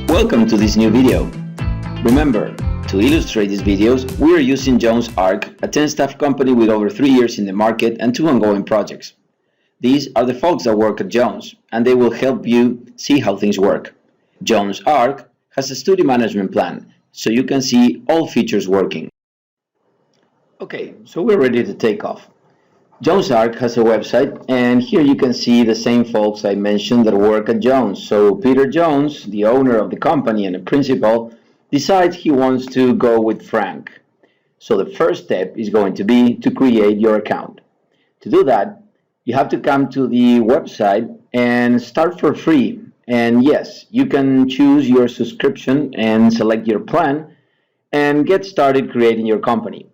Welcome to this new video. Remember, to illustrate these videos, we are using Jones Arc, a 10-staff company with over 3 years in the market and 2 ongoing projects. These are the folks that work at Jones, and they will help you see how things work. Jones Arc has a studio management plan, so you can see all features working. Okay, so we're ready to take off. Jones Arc has a website, and here you can see the same folks I mentioned that work at Jones. So Peter Jones, the owner of the company and a principal, decides he wants to go with Frank. So the first step is going to be to create your account. To do that, you have to come to the website and start for free. And yes, you can choose your subscription and select your plan and get started creating your company.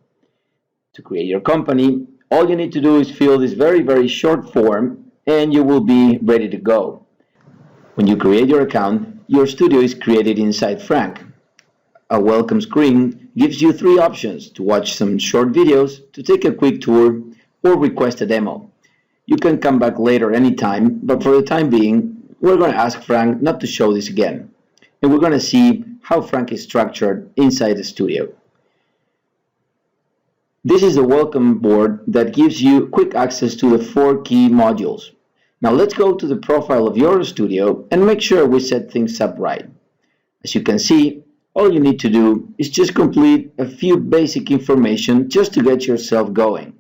To create your company, all you need to do is fill this very short form and you will be ready to go. When you create your account, your studio is created inside Frank. A welcome screen gives you 3 options: to watch some short videos, to take a quick tour, or request a demo. You can come back later anytime, but for the time being, we're going to ask Frank not to show this again. And we're going to see how Frank is structured inside the studio. This is the welcome board that gives you quick access to the 4 key modules. Now let's go to the profile of your studio and make sure we set things up right. As you can see, all you need to do is just complete a few basic information just to get yourself going.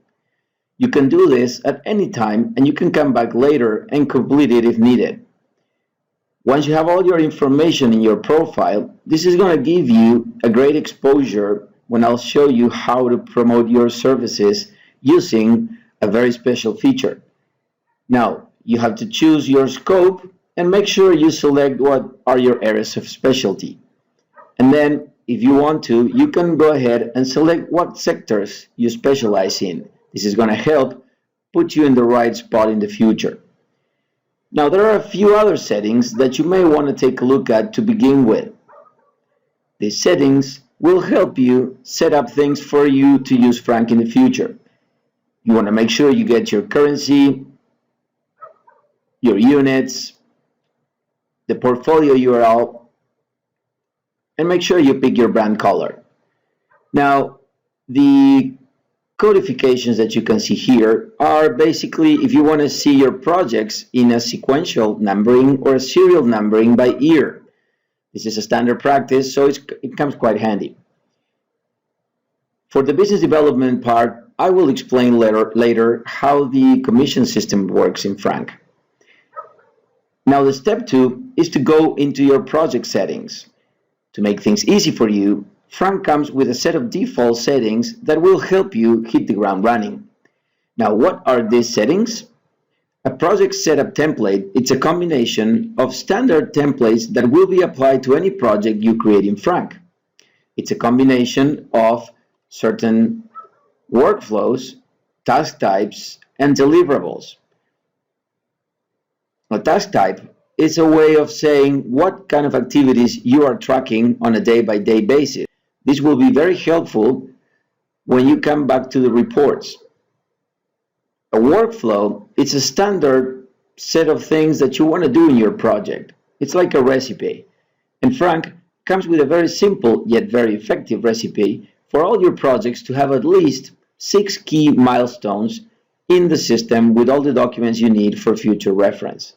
You can do this at any time and you can come back later and complete it if needed. Once you have all your information in your profile, this is going to give you a great exposure when I'll show you how to promote your services using a very special feature. Now, you have to choose your scope and make sure you select what are your areas of specialty. And then, if you want to, you can go ahead and select what sectors you specialize in. This is going to help put you in the right spot in the future. Now, there are a few other settings that you may want to take a look at to begin with. These settings will help you set up things for you to use Frank in the future. You want to make sure you get your currency, your units, the portfolio URL, and make sure you pick your brand color. Now, the codifications that you can see here are basically if you want to see your projects in a sequential numbering or a serial numbering by year. This is a standard practice, so it comes quite handy. For the business development part, I will explain later how the commission system works in Frank. Now, the step 2 is to go into your project settings. To make things easy for you, Frank comes with a set of default settings that will help you hit the ground running. Now, what are these settings? A project setup template, it's a combination of standard templates that will be applied to any project you create in Frank. It's a combination of certain workflows, task types, and deliverables. A task type is a way of saying what kind of activities you are tracking on a day-by-day basis. This will be very helpful when you come back to the reports. A workflow, it's a standard set of things that you want to do in your project. It's like a recipe. And Frank comes with a very simple yet very effective recipe for all your projects to have at least 6 key milestones in the system with all the documents you need for future reference.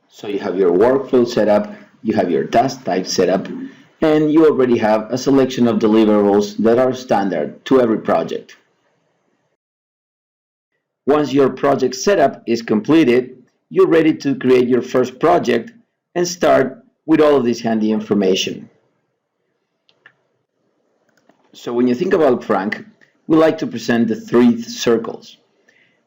So you have your workflow set up, you have your task type set up, and you already have a selection of deliverables that are standard to every project. Once your project setup is completed, you're ready to create your first project and start with all of this handy information. So when you think about Frank, we like to present the 3 circles.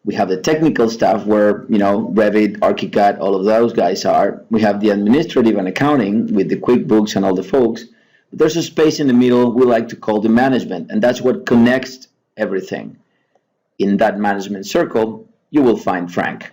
We have the technical stuff where, Revit, Archicad, all of those guys are. We have the administrative and accounting with the QuickBooks and all the folks. But there's a space in the middle we like to call the management, and that's what connects everything. In that management circle, you will find Frank.